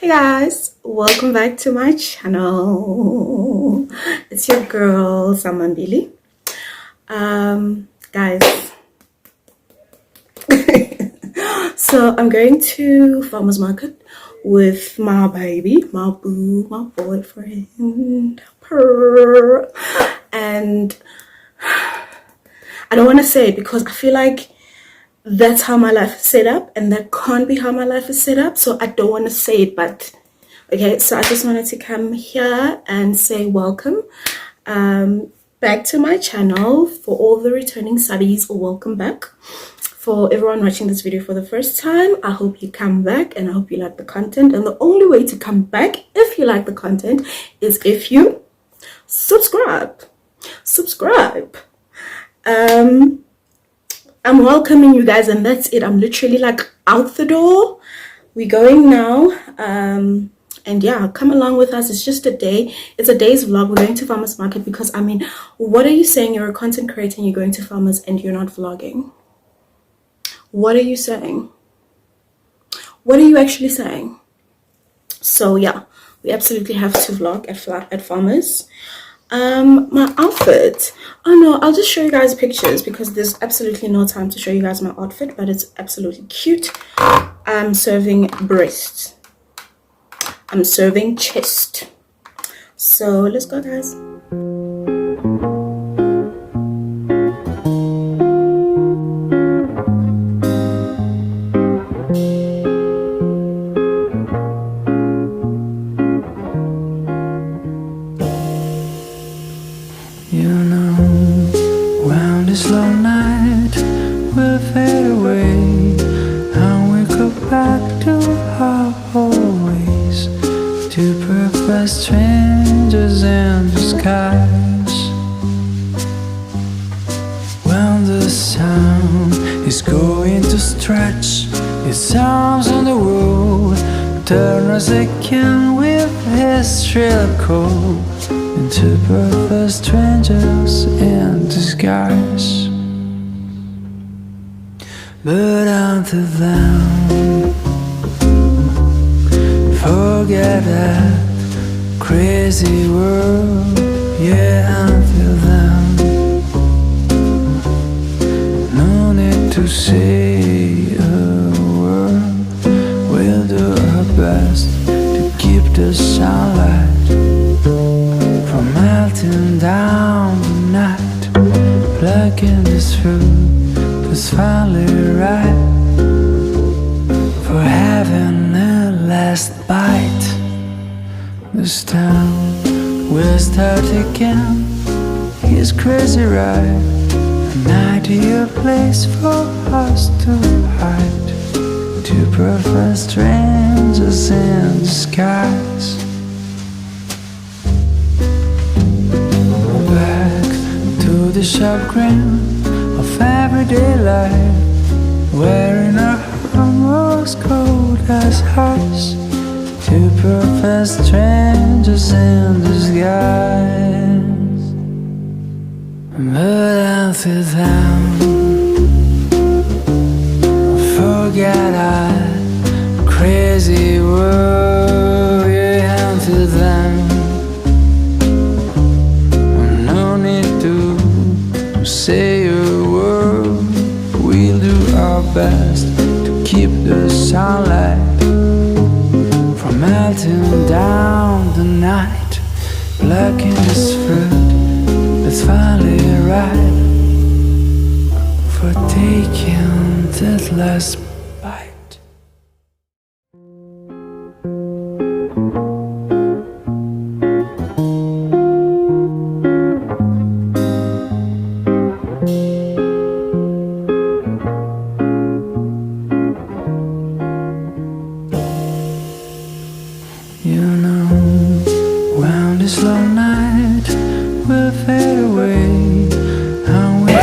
Hey guys, welcome back to my channel. It's your girl Zama Mbili. Guys, so I'm going to farmers market with my baby, my boo, my boyfriend, purr. And I don't want to say it because I feel like that's how my life is set up, and that can't be how my life is set up, so I don't want to say it. But okay, so I just wanted to come here and say welcome back to my channel. For all the returning subbies, welcome back. For everyone watching this video for the first time, I hope you come back and I hope you like the content. And the only way to come back if you like the content is if you subscribe. I'm welcoming you guys, and that's it. I'm literally like out the door. We're going now. And yeah, come along with us. It's just a day. It's a day's vlog. We're going to farmers market because, I mean, what are you saying? You're a content creator and you're going to farmers and you're not vlogging. What are you saying? What are you actually saying? So yeah, we absolutely have to vlog at farmers. My outfit, oh no, I'll just show you guys pictures because there's absolutely no time to show you guys my outfit, but it's absolutely cute. I'm serving breast, I'm serving chest, so let's go guys. You know, when this long night will fade away and we go back to our Fourways, two perfect strangers in disguise. When the sun is going to stretch its arms on the road, turn us again with his shrill call into perfect strangers in disguise. But until then, forget that crazy world. Yeah, until then, no need to say a word. We'll do our best to keep the sunlight from melting down the night, plucking this fruit that's finally ripe for having a last bite. This time we'll start again. He's crazy, right? An ideal place for us to hide. Two perfect strangers in disguise. The sharp grin of everyday life, wearing our armors cold as ice. Two perfect strangers in disguise. But until then, forget our crazy world. Yeah, until then, no need to say a word. We'll do our best to keep the sunlight from melting down the night, plucking this fruit that's finally ripe for taking that last bite. You know, when this long night will fade away and we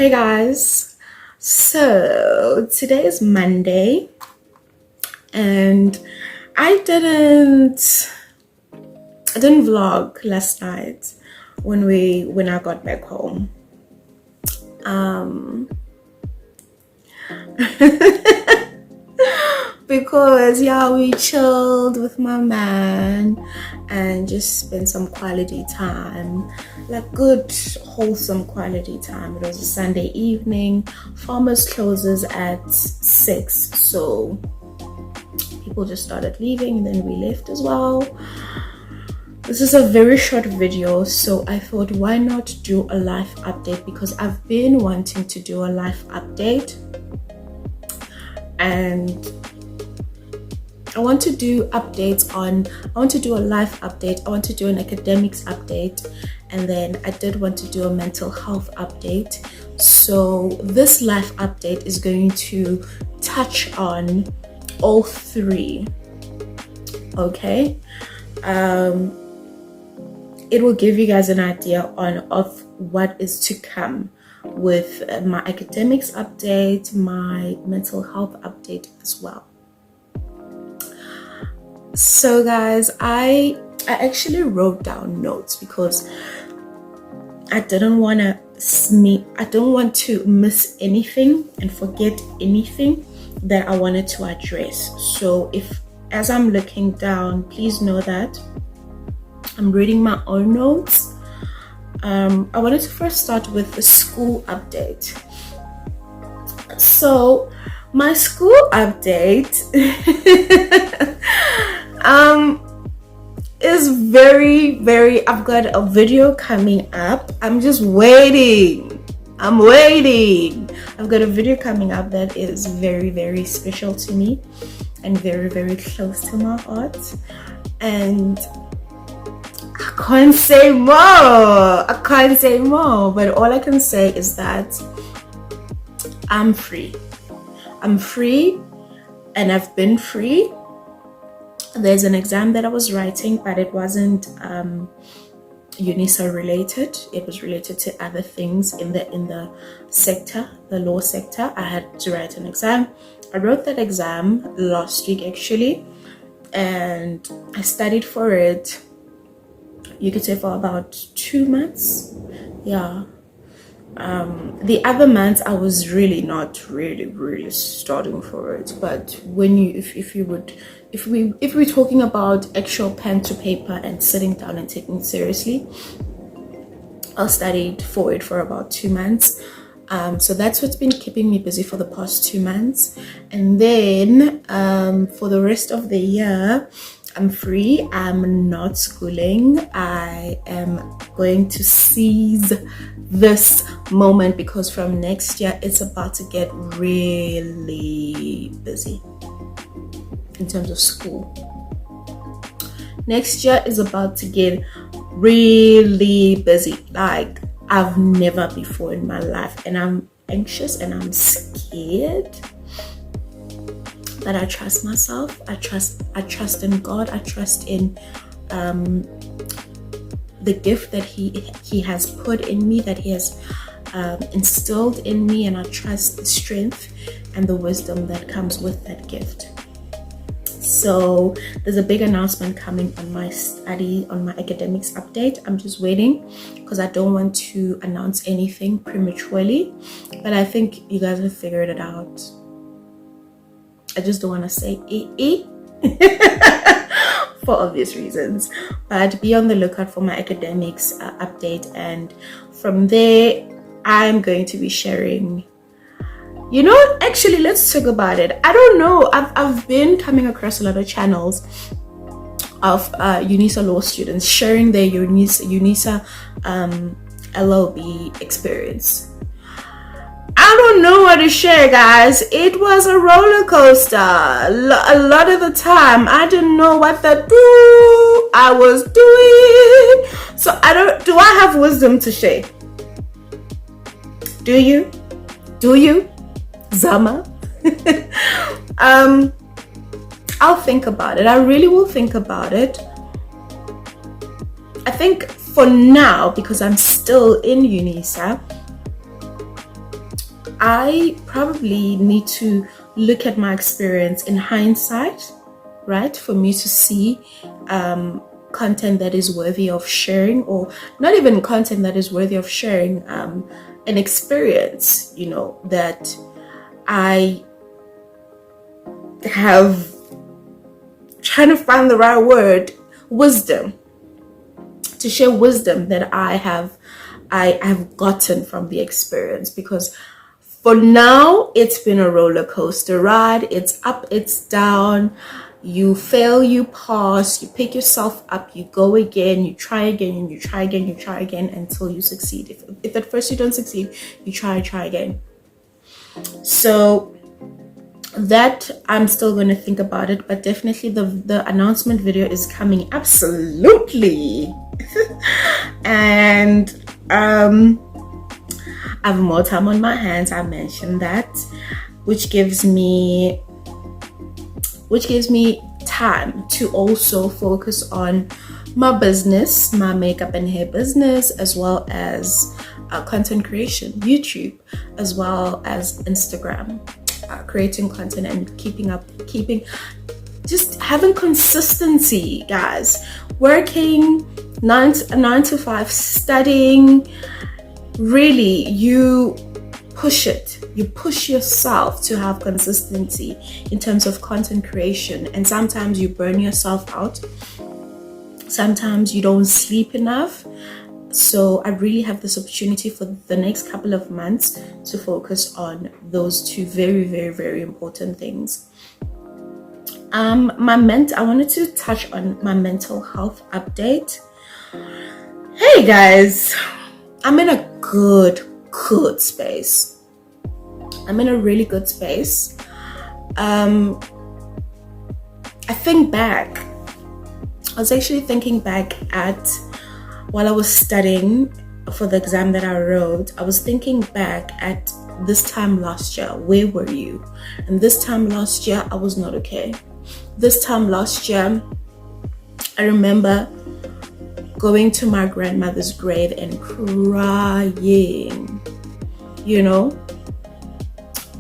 Hey guys, so today is Monday and I didn't vlog last night when I got back home. Because yeah, we chilled with my man and just spent some quality time, like good wholesome quality time. It was a Sunday evening. Farmers closes at 6, so people just started leaving and then we left as well. This is a very short video, so I thought why not do a life update, because I've been wanting to do a life update and I want to do updates on, I want to do a life update, I want to do an academics update, and then I did want to do a mental health update. So this life update is going to touch on all three, okay? It will give you guys an idea of what is to come with my academics update, my mental health update as well. So guys, I actually wrote down notes because I don't want to miss anything and forget anything that I wanted to address. So as I'm looking down, please know that I'm reading my own notes. I wanted to first start with the school update. So my school update is very, I've got a video coming up. I'm just waiting. I've got a video coming up that is very special to me and very close to my heart, and I can't say more, but all I can say is that I'm free and I've been free. There's an exam that I was writing, but it wasn't UNISA related. It was related to other things in the sector, the law sector. I had to write an exam. I wrote that exam last week actually, and I studied for it, you could say, for about 2 months. Yeah. The other months I was really not really starting for it, but when if we're talking about actual pen to paper and sitting down and taking it seriously, I studied for it for about 2 months. So that's what's been keeping me busy for the past 2 months, and then for the rest of the year I'm free. I'm not schooling. I am going to seize this moment because from next year it's about to get really busy in terms of school. Next year is about to get really busy like I've never before in my life, and I'm anxious and I'm scared that I trust myself. I trust in God. I trust in the gift that he has put in me, that he has instilled in me, and I trust the strength and the wisdom that comes with that gift. So there's a big announcement coming on my academics update. I'm just waiting because I don't want to announce anything prematurely, but I think you guys have figured it out. I just don't want to say for obvious reasons, but be on the lookout for my academics update, and from there I'm going to be sharing. You know, actually, let's talk about it. I don't know, I've been coming across a lot of channels of UNISA law students sharing their UNISA LLB experience. I don't know what to share, guys. It was a roller coaster. A lot of the time, I didn't know what I was doing. So do I have wisdom to share? Do you? Do you? Zama? I'll think about it. I really will think about it. I think for now, because I'm still in UNISA, I probably need to look at my experience in hindsight, right? For me to see content that is worthy of sharing, or not even content that is worthy of sharing, an experience, you know, that I have, trying to find the right word, wisdom, to share wisdom that I have gotten from the experience. Because for now, it's been a roller coaster ride. It's up, it's down. You fail, you pass, you pick yourself up, you go again, you try again, and you try again, you try again until you succeed. If at first you don't succeed, you try again. So that I'm still going to think about it, but definitely the announcement video is coming, absolutely. And I have more time on my hands. I mentioned that, which gives me time to also focus on my business, my makeup and hair business, as well as content creation, YouTube, as well as Instagram, creating content and just having consistency, guys. Working 9 to 5, studying. Really, you push yourself to have consistency in terms of content creation, and sometimes you burn yourself out, sometimes you don't sleep enough. So I really have this opportunity for the next couple of months to focus on those two very, very, very important things. I wanted to touch on my mental health update. Hey guys, I'm in a good space. I'm in a really good space. I was actually thinking back at, while I was studying for the exam that I wrote, I was thinking back at this time last year. Where were you? And this time last year, I was not okay. This time last year, I remember going to my grandmother's grave and crying, you know?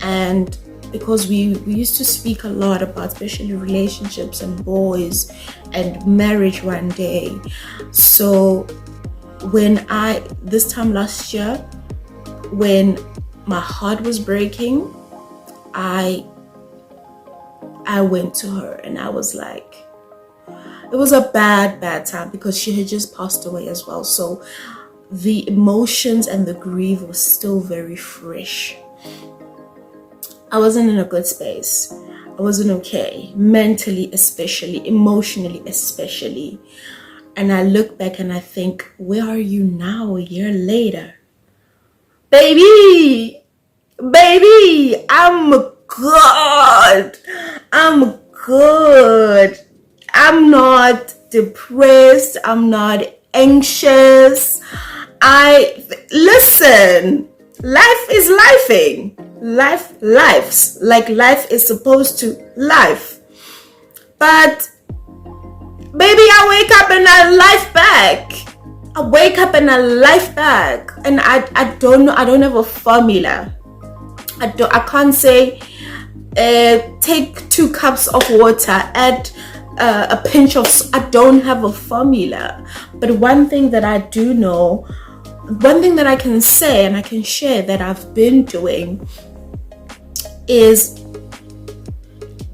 And because we used to speak a lot about, especially relationships and boys and marriage one day. So this time last year, when my heart was breaking, I went to her, and I was like, it was a bad time because she had just passed away as well. So the emotions and the grief was still very fresh. I wasn't in a good space. I wasn't okay, mentally especially, emotionally especially. And I look back and I think, where are you now, a year later? Baby, I'm good. I'm not depressed. I'm not anxious. Listen, life is lifing. Lives like life is supposed to life. But baby, I wake up and I life back. I wake up and I life back. And I don't know, I don't have a formula. I can't say take 2 cups of water, add a pinch of I don't have a formula. But one thing that I do know, one thing that I can say and I can share that I've been doing is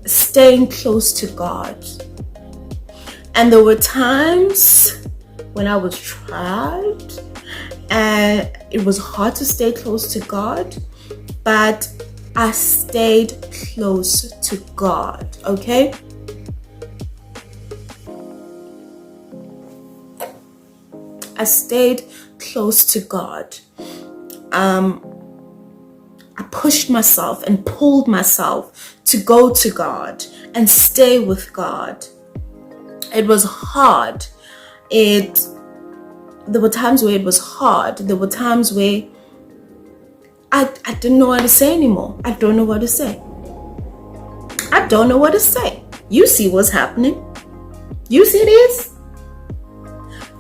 staying close to God. And there were times when I was tried and it was hard to stay close to God, but I stayed close to God, okay? I stayed close to God. I pushed myself and pulled myself to go to God and stay with God. It was hard. There were times where it was hard. There were times where I didn't know what to say anymore. I don't know what to say. I don't know what to say. You see what's happening. You see this?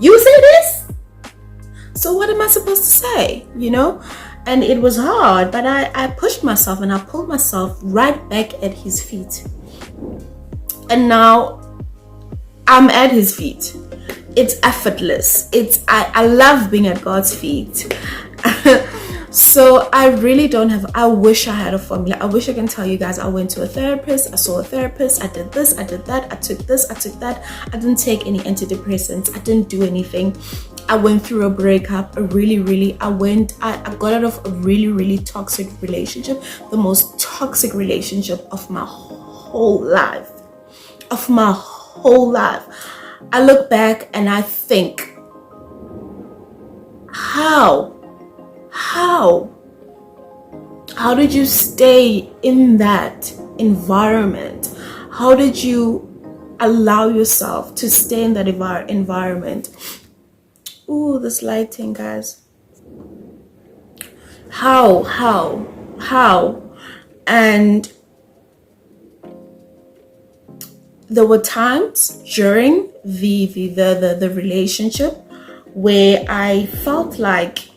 You see this? So what am I supposed to say? You know? And it was hard, but I pushed myself and I pulled myself right back at his feet. And now I'm at his feet. It's effortless. I love being at God's feet. So I really don't have, I wish I had a formula. I wish I can tell you guys, I went to a therapist, I saw a therapist, I did this, I did that, I took this, I took that. I didn't take any antidepressants. I didn't do anything. I went through a breakup, I got out of a really toxic relationship, the most toxic relationship of my whole life. I look back and I think, how did you stay in that environment? How did you allow yourself to stay in that environment? Ooh, this lighting, guys. How? And there were times during the relationship where I felt like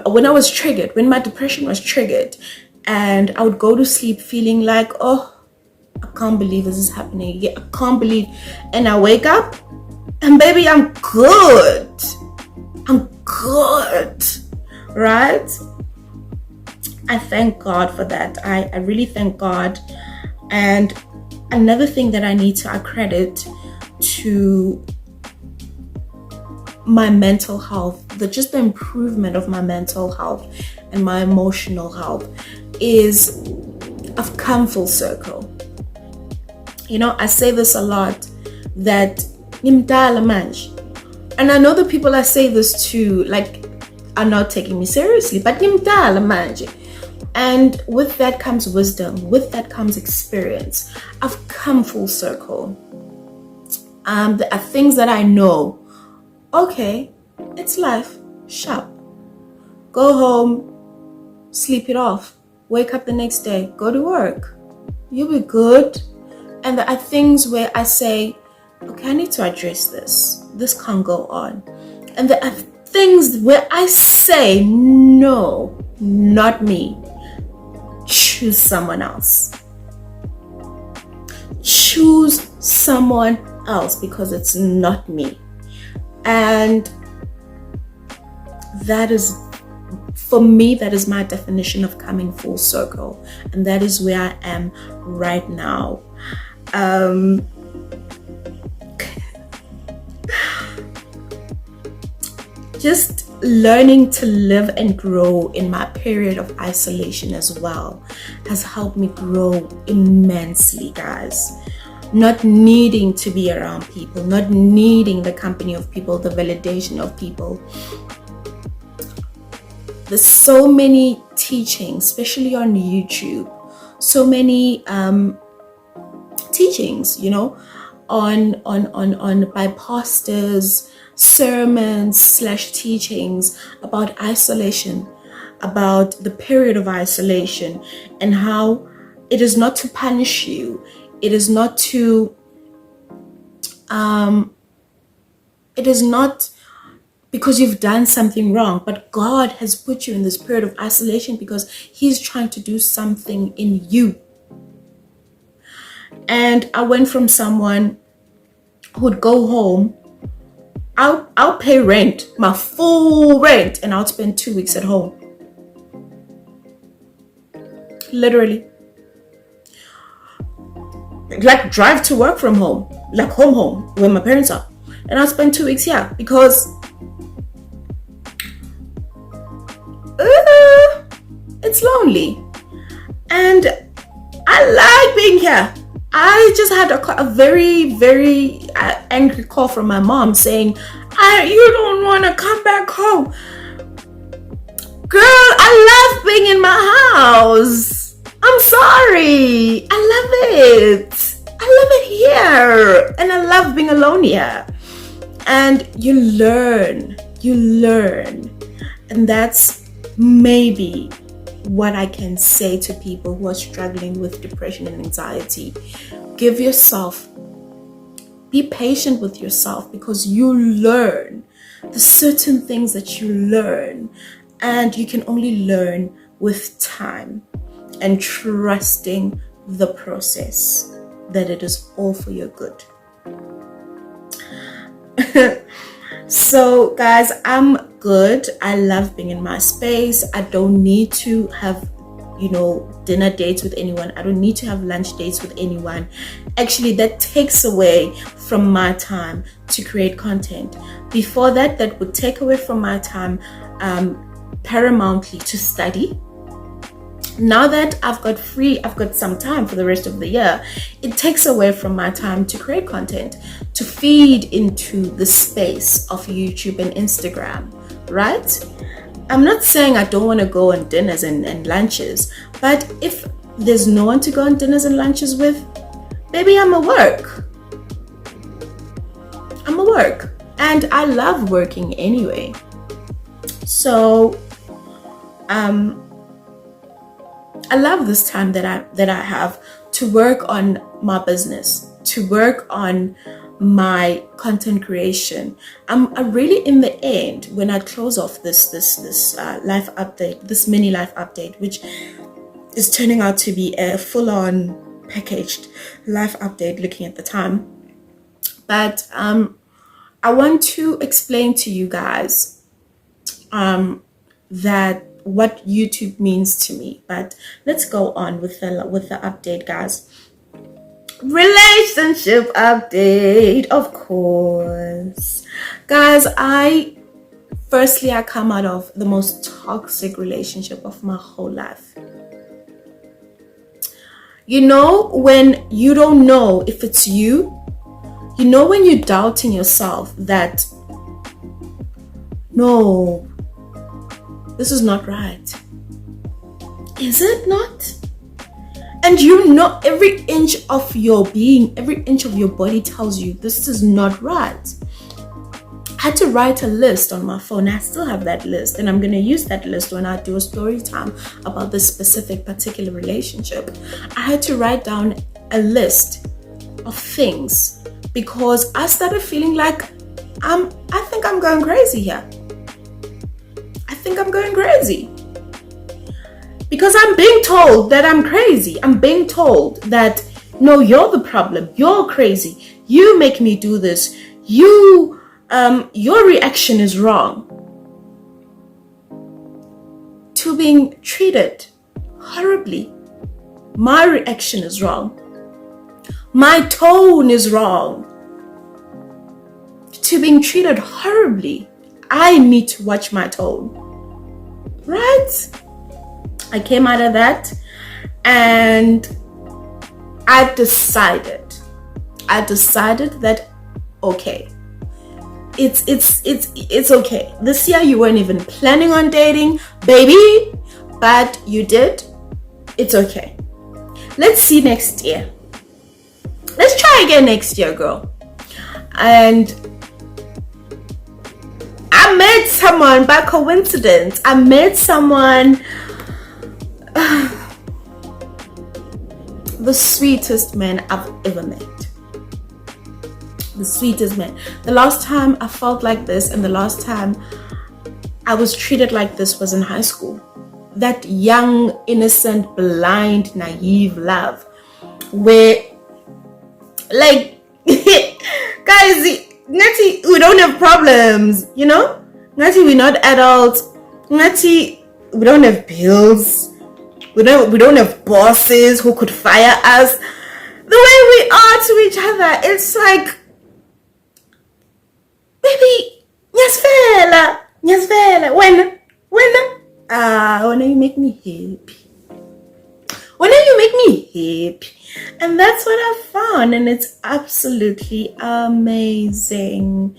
when I was triggered, when my depression was triggered, and I would go to sleep feeling like, oh, I can't believe this is happening. Yeah, I can't believe. And I wake up and baby, I'm good. Right? I thank God for that. I really thank God. And another thing that I need to accredit to my mental health, just the improvement of my mental health and my emotional health, is I've come full circle. You know, I say this a lot, that nimdala manje. And I know the people I say this to like are not taking me seriously, but nimdala manje. And with that comes wisdom, with that comes experience. I've come full circle. There are things that I know. Okay, it's life. Sharp. Go home, sleep it off. Wake up the next day, go to work. You'll be good. And there are things where I say, okay, I need to address this. This can't go on. And there are things where I say, no, not me. Choose someone else. Choose someone else because it's not me. And that is, for me, that is my definition of coming full circle. And that is where I am right now. Just learning to live and grow in my period of isolation as well has helped me grow immensely, guys. Not needing to be around people, not needing the company of people, the validation of people. There's so many teachings, especially on YouTube, so many teachings, you know, on by pastors, sermons slash teachings about isolation, about the period of isolation, and how it is not to punish you. It is not to, it is not because you've done something wrong, but God has put you in this period of isolation because He's trying to do something in you. And I went from someone who'd go home, I'll pay rent, my full rent, and I'll spend 2 weeks at home. Literally. Like drive to work from home, like home, where my parents are. And I'll spend 2 weeks here because it's lonely. And I like being here. I just had a very, very angry call from my mom saying, you don't want to come back home. Girl, I love being in my house. I'm sorry. I love it. I love it here. And I love being alone here. And you learn. And that's maybe what I can say to people who are struggling with depression and anxiety. Be patient with yourself, because you learn the certain things that you learn, and you can only learn with time and trusting the process, that it is all for your good. So guys, I'm good. I love being in my space. I don't need to have, dinner dates with anyone. I don't need to have lunch dates with anyone. Actually, that takes away from my time to create content. Before that, that would take away from my time paramountly to study. Now that I've got some time for the rest of the year, it takes away from my time to create content, to feed into the space of YouTube and Instagram, right? I'm not saying I don't want to go on dinners and lunches, but if there's no one to go on dinners and lunches with, baby, I'm at work. And I love working anyway. So, I love this time that I have to work on my business, to work on my content creation. I'm really, in the end, when I close off this life update, this mini life update, which is turning out to be a full-on packaged life update looking at the time. But I want to explain to you guys that what YouTube means to me. But let's go on with the update, guys. Relationship update, of course. Guys, I come out of the most toxic relationship of my whole life. When you don't know if it's you, when you're doubting yourself that, no, this is not right. Is it not? And every inch of your being, every inch of your body tells you this is not right. I had to write a list on my phone. I still have that list, and I'm going to use that list when I do a story time about this particular relationship. I had to write down a list of things because I started feeling like I think I'm going crazy here. I'm going crazy because I'm being told that I'm crazy. I'm being told that, no, you're the problem. You're crazy. You make me do this. Your reaction is wrong. To being treated horribly. My reaction is wrong. My tone is wrong. To being treated horribly. I need to watch my tone. Right? I came out of that and I decided that, okay, it's okay. This year you weren't even planning on dating, baby, but you did. It's okay. Let's see next year. Let's try again next year, girl. And I met someone by coincidence. I met someone, the sweetest man I've ever met. The sweetest man. The last time I felt like this and the last time I was treated like this was in high school. That young, innocent, blind, naive love where, like, guys, Nati, we don't have problems, you know? Nati, we're not adults. Nati, we don't have bills. We don't have bosses who could fire us. The way we are to each other, it's like, baby, nyasvela, when you make me happy. When you make me happy. And that's what I found, and it's absolutely amazing.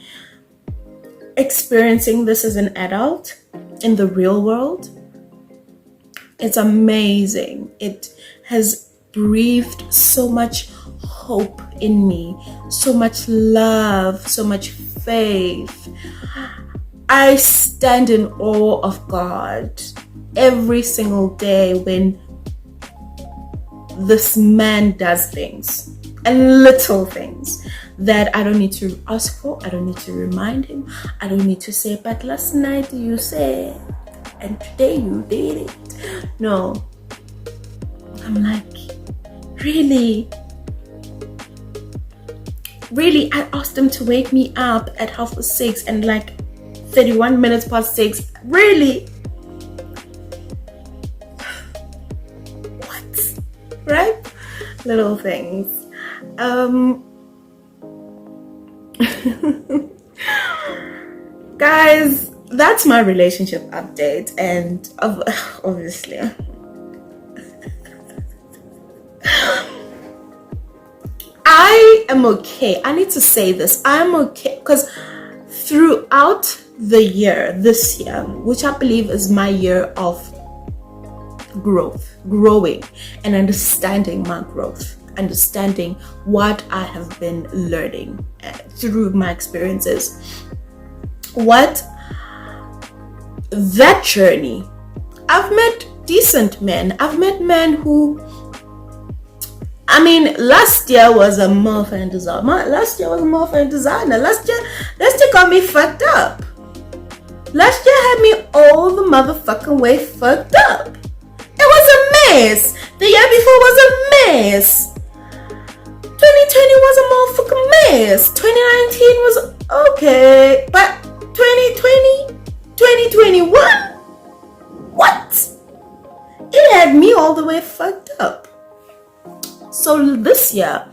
Experiencing this as an adult in the real world, it's amazing. It has breathed so much hope in me, so much love, so much faith. I stand in awe of God every single day when this man does things, and little things that I don't need to ask for, I don't need to remind him, I don't need to say, but last night you said, and today you did it. No. I'm like, really? Really, I asked him to wake me up at 6:30 and like 31 minutes past 6. Really? What? Right? Little things. Guys, that's my relationship update, and obviously I am okay. I need to say this. I'm okay because throughout the year, this year, which I believe is my year of growing and understanding my growth, understanding what I have been learning through my experiences, what that journey, I've met decent men. I've met men who, I mean, last year was a motherfucking disaster. Last year got me fucked up. Last year had me all the motherfucking way fucked up. It was a mess. The year before was a mess. 2020 was a motherfucking mess. 2019 was okay, but 2020, 2021, what? It had me all the way fucked up. So this year,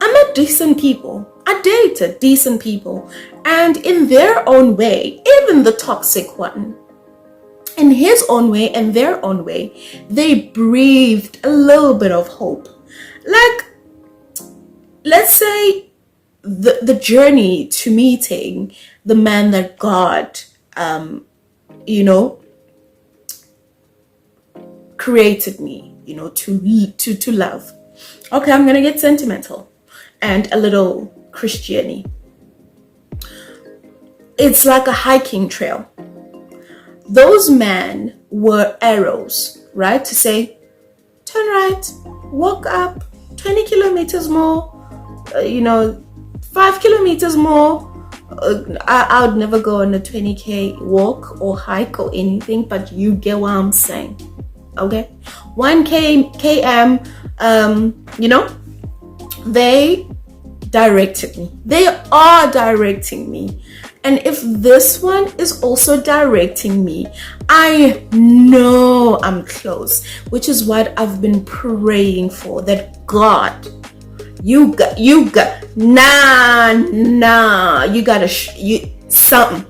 I met decent people. I dated decent people. And in their own way, even the toxic one, in his own way and their own way, they breathed a little bit of hope. Like, let's say the journey to meeting the man that God, created me, to love. Okay, I'm gonna get sentimental and a little Christian-y. It's like a hiking trail. Those men were arrows, right? To say, turn right, walk up 20 kilometers more, 5 kilometers more. I would never go on a 20k walk or hike or anything, but you get what I'm saying. Okay, 1 km, they directed me. They are directing me. And if this one is also directing me, I know I'm close, which is what I've been praying for, that God, you got, you gotta, something,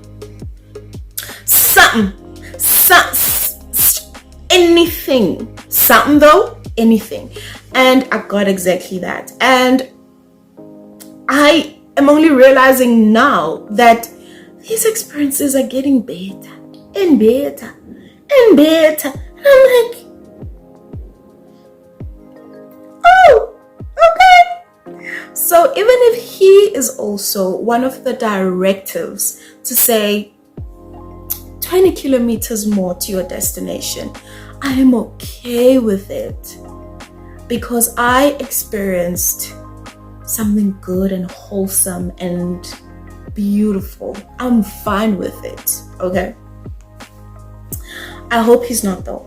anything, something though, anything. And I got exactly that. And I am only realizing now that these experiences are getting better and better and better. And I'm like, oh, okay. So even if he is also one of the directives to say 20 kilometers more to your destination, I am okay with it, because I experienced something good and wholesome and beautiful. I'm fine with it, okay? I hope he's not though.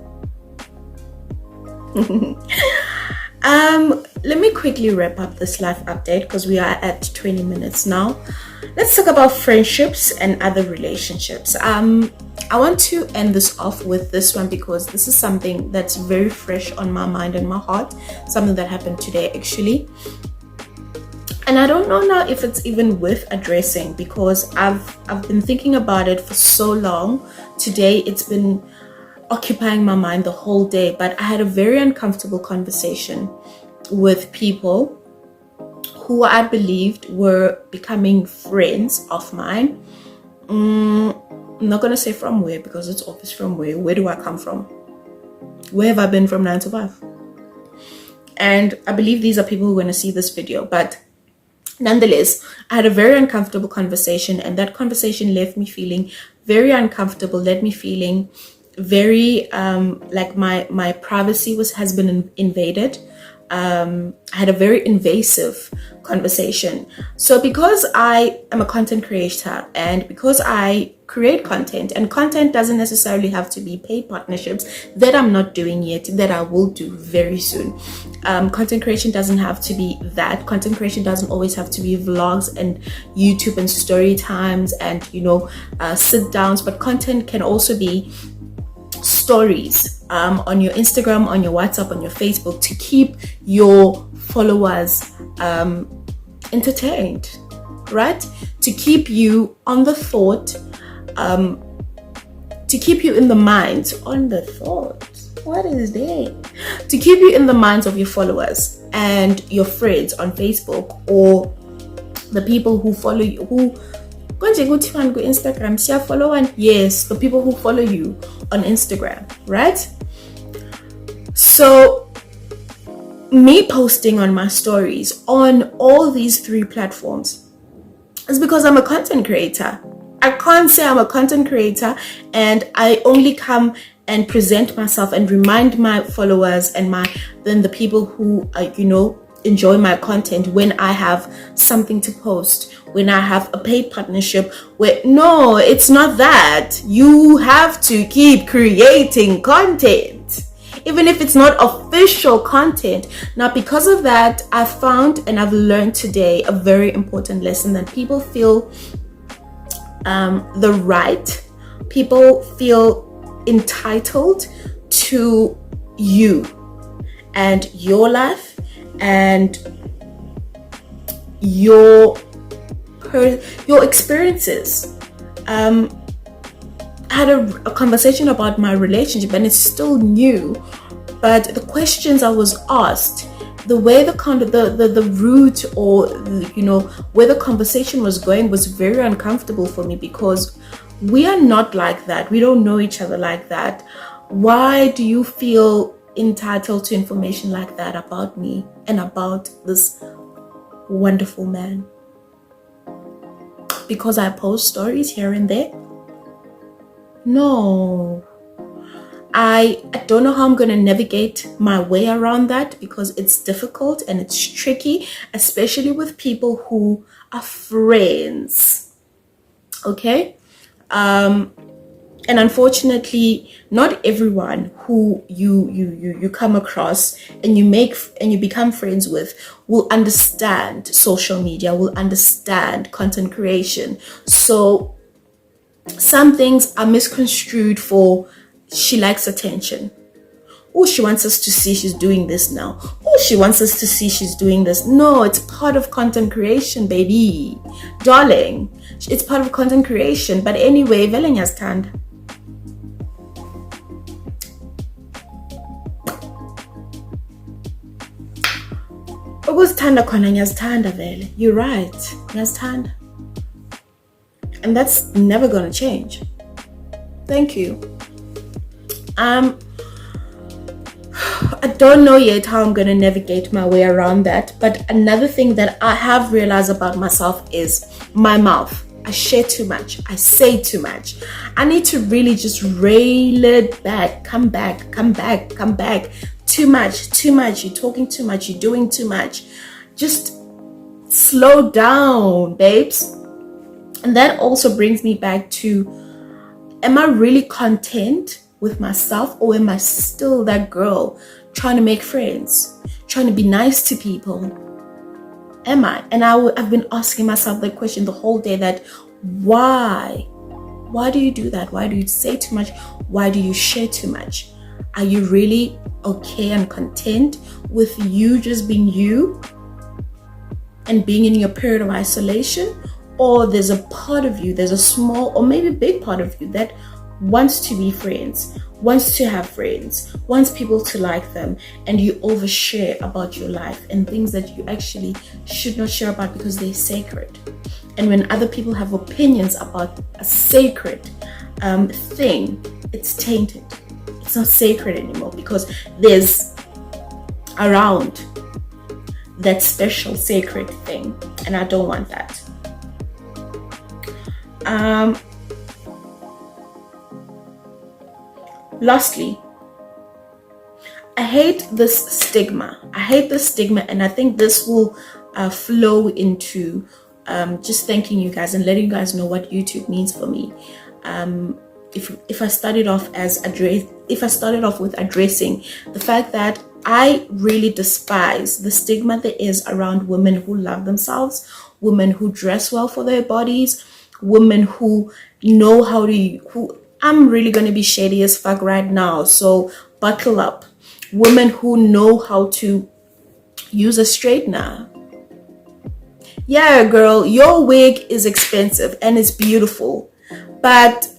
Let me quickly wrap up this life update because we are at 20 minutes now. Let's talk about friendships and other relationships. I want to end this off with this one because this is something that's very fresh on my mind and my heart, something that happened today actually. And I don't know now if it's even worth addressing because I've been thinking about it for so long. Today it's been occupying my mind the whole day, but I had a very uncomfortable conversation with people who I believed were becoming friends of mine. I'm not gonna say from where because it's obvious from where. Where do I come from? Where have I been from 9 to 5? And I believe these are people who are gonna see this video, but nonetheless, I had a very uncomfortable conversation, and that conversation left me feeling very uncomfortable, left me feeling very like my privacy has been invaded. I had a very invasive conversation. So because I am a content creator and because I create content, and content doesn't necessarily have to be paid partnerships, that I'm not doing yet, that I will do very soon. Content creation doesn't have to be that. Content creation doesn't always have to be vlogs and YouTube and story times and sit downs, but content can also be stories on your Instagram, on your WhatsApp, on your Facebook, to keep your followers entertained, right? To keep you on the thought, to keep you in the minds, on the thought, what is that? To keep you in the minds of your followers and your friends on Facebook, or the people who follow you, who Instagram, follow, and yes, the people who follow you on Instagram, right? So me posting on my stories on all these 3 platforms is because I'm a content creator. I can't say I'm a content creator and I only come and present myself and remind my followers and then the people who enjoy my content when I have something to post, when I have a paid partnership. No, it's not that. You have to keep creating content, even if it's not official content. Now, because of that, I found and I've learned today a very important lesson, that people feel people feel entitled to you and your life and your experiences. I had a conversation about my relationship, and it's still new, but the questions I was asked, the way the route, or where the conversation was going, was very uncomfortable for me, because we are not like that. We don't know each other like that. Why do you feel entitled to information like that about me and about this wonderful man? Because I post stories here and there? No. I don't know how I'm going to navigate my way around that, because it's difficult and it's tricky, especially with people who are friends. Okay? And unfortunately, not everyone who you come across and you become friends with will understand social media, will understand content creation. So some things are misconstrued for, she likes attention. Oh, she wants us to see she's doing this now. Oh, she wants us to see she's doing this. No, it's part of content creation, baby. Darling, it's part of content creation. But anyway, vele ngiyazithanda. Ukuzithanda khona ngiyazithanda vele. You're right. Ngiyazithanda. And that's never going to change. Thank you. I don't know yet how I'm gonna navigate my way around that. But another thing that I have realized about myself is my mouth. I share too much. I say too much. I need to really just rail it back. Come back. Too much. You're talking too much. You're doing too much. Just slow down, babes. And that also brings me back to, am I really content with myself, or am I still that girl trying to make friends, trying to be nice to people? Am I? And I've been asking myself that question the whole day, that why do you do that? Why do you say too much? Why do you share too much? Are you really okay and content with you just being you and being in your period of isolation? Or there's a part of you, there's a small or maybe big part of you that wants to be friends, wants to have friends, wants people to like them, and you overshare about your life and things that you actually should not share about because they're sacred. And when other people have opinions about a sacred thing, it's tainted. It's not sacred anymore because there's around that special sacred thing, and I don't want that. Lastly, I hate this stigma. And I think this will flow into just thanking you guys and letting you guys know what YouTube means for me. If I started off with addressing the fact that I really despise the stigma there is around women who love themselves, women who dress well for their bodies, women who know how to, I'm really going to be shady as fuck right now, so buckle up. Women who know how to use a straightener. Yeah, girl, your wig is expensive and it's beautiful, but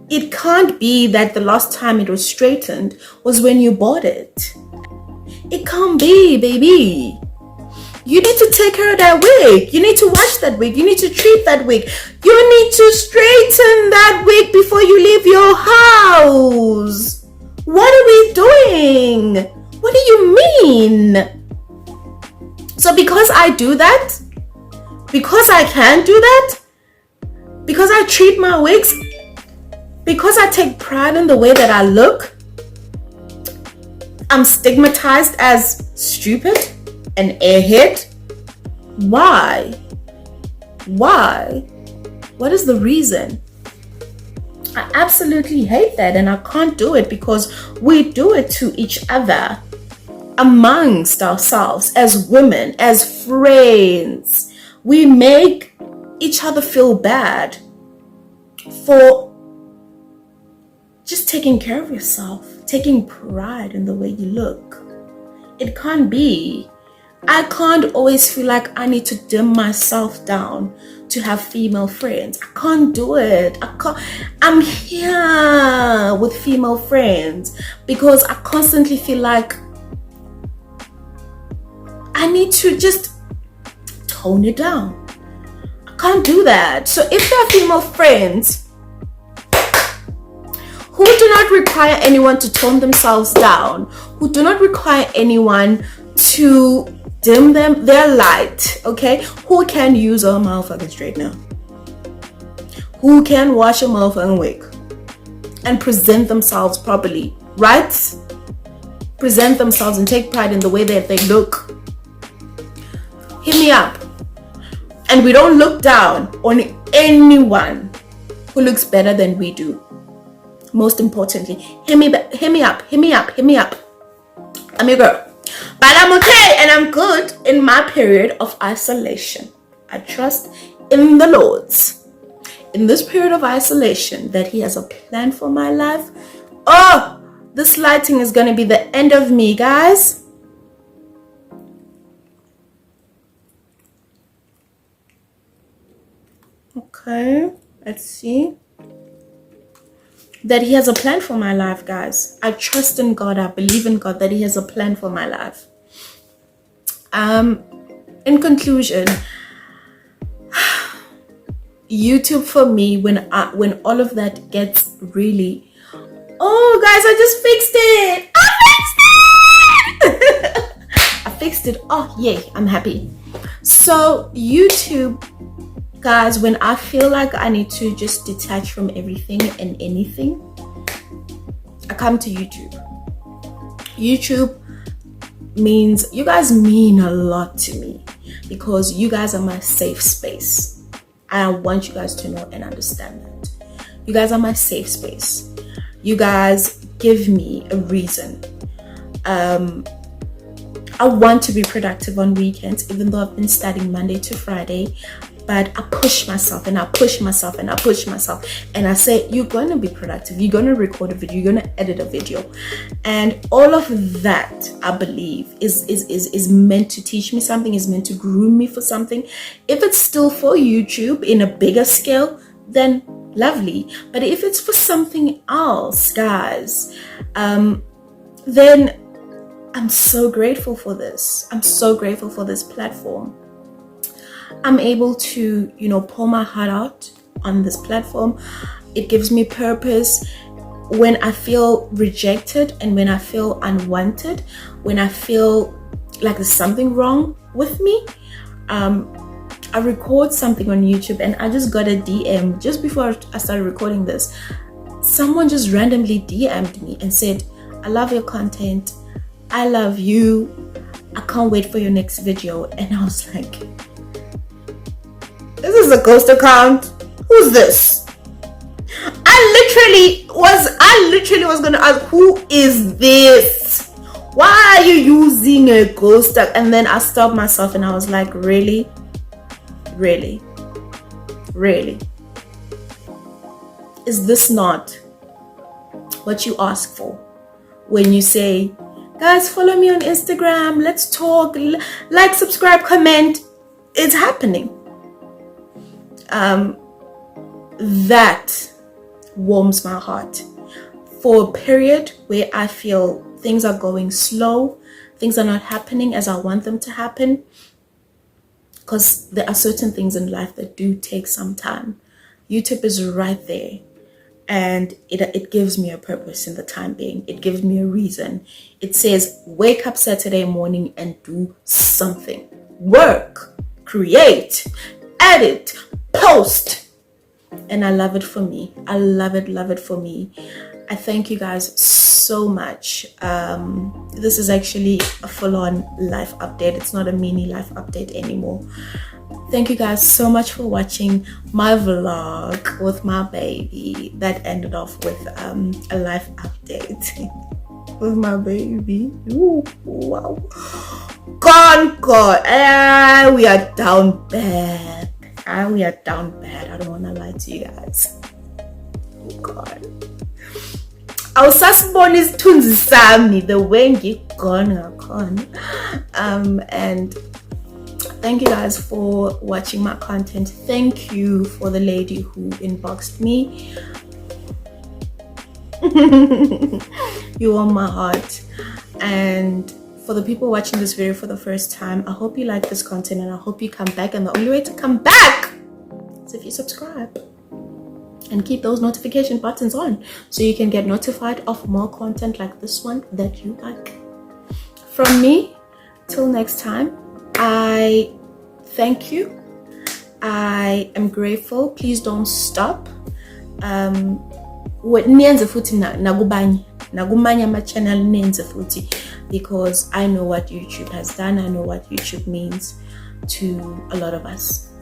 it can't be that the last time it was straightened was when you bought it. It can't be, baby. You need to take care of that wig. You need to wash that wig. You need to treat that wig. You need to straighten that wig before you leave your house. What are we doing? What do you mean? So because I do that, because I can do that, because I treat my wigs, because I take pride in the way that I look, I'm stigmatized as stupid, an airhead. Why? What is the reason? I absolutely hate that, and I can't do it because we do it to each other, amongst ourselves, as women, as friends. We make each other feel bad for just taking care of yourself, taking pride in the way you look. It can't be. I can't always feel like I need to dim myself down to have female friends. I can't do it. I'm here with female friends because I constantly feel like I need to just tone it down. I can't do that. So if there are female friends who do not require anyone to tone themselves down, who do not require anyone to dim their light, okay? Who can use a motherfucking straightener? Who can wash a motherfucking wig and present themselves properly, right? Present themselves and take pride in the way that they look. Hit me up. And we don't look down on anyone who looks better than we do. Most importantly, hit me up. I'm your girl. But I'm okay and I'm good in my period of isolation. I trust in the Lord, in this period of isolation, that He has a plan for my life. Oh, this lighting is going to be the end of me, guys. Okay, let's see. That He has a plan for my life, guys. I trust in God. I believe in God that He has a plan for my life. In conclusion, YouTube for me, when all of that gets really, oh guys, I just fixed it. I fixed it. texted, oh yay, I'm happy. So YouTube, guys, when I feel like I need to just detach from everything and anything, I come to YouTube. YouTube means, you guys mean a lot to me because you guys are my safe space. I want you guys to know and understand that. You guys are my safe space. You guys give me a reason. I want to be productive on weekends, even though I've been studying Monday to Friday, but I push myself and I push myself and I push myself and I say, you're going to be productive, you're going to record a video, you're going to edit a video, and all of that, I believe, is meant to teach me something, is meant to groom me for something. If it's still for YouTube in a bigger scale, then lovely. But if it's for something else, guys, then I'm so grateful for this. I'm so grateful for this platform. I'm able to, pour my heart out on this platform. It gives me purpose. When I feel rejected and when I feel unwanted, when I feel like there's something wrong with me, I record something on YouTube, and I just got a DM just before I started recording this. Someone just randomly DM'd me and said, I love your content. I love you. I can't wait for your next video. And I was like, this is a ghost account. Who's this? I literally was gonna ask, who is this? Why are you using a ghost account? And then I stopped myself and I was like, really? Is this not what you ask for when you say, guys, follow me on Instagram, let's talk, like, subscribe, comment? It's happening. That warms my heart. For a period where I feel things are going slow, things are not happening as I want them to happen, because there are certain things in life that do take some time. YouTube is right there, and it gives me a purpose in the time being. It gives me a reason. It says, wake up Saturday morning and do something. Work, create, edit, post. And I love it for me. I love it for me. I thank you guys so much. This is actually a full-on life update. It's not a mini life update anymore. Thank you guys so much for watching my vlog with my baby that ended off with a life update with my baby. Ooh, wow. God, we are down bad. We are down bad. I don't want to lie to you guys. Oh God. Awusasibona isithunzi sami the way ngigona ngakhona. And thank you guys for watching my content. Thank you for the lady who inboxed me. You warm my heart. And for the people watching this video for the first time, I hope you like this content and I hope you come back. And the only way to come back is if you subscribe and keep those notification buttons on so you can get notified of more content like this one that you like. From me, till next time, I thank you. I am grateful. Please don't stop. Nienze futhi nagumanya ma channel nienze futhi, because I know what YouTube has done. I know what YouTube means to a lot of us.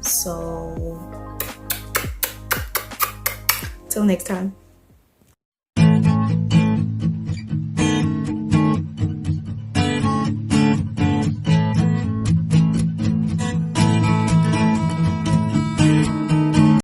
So till next time.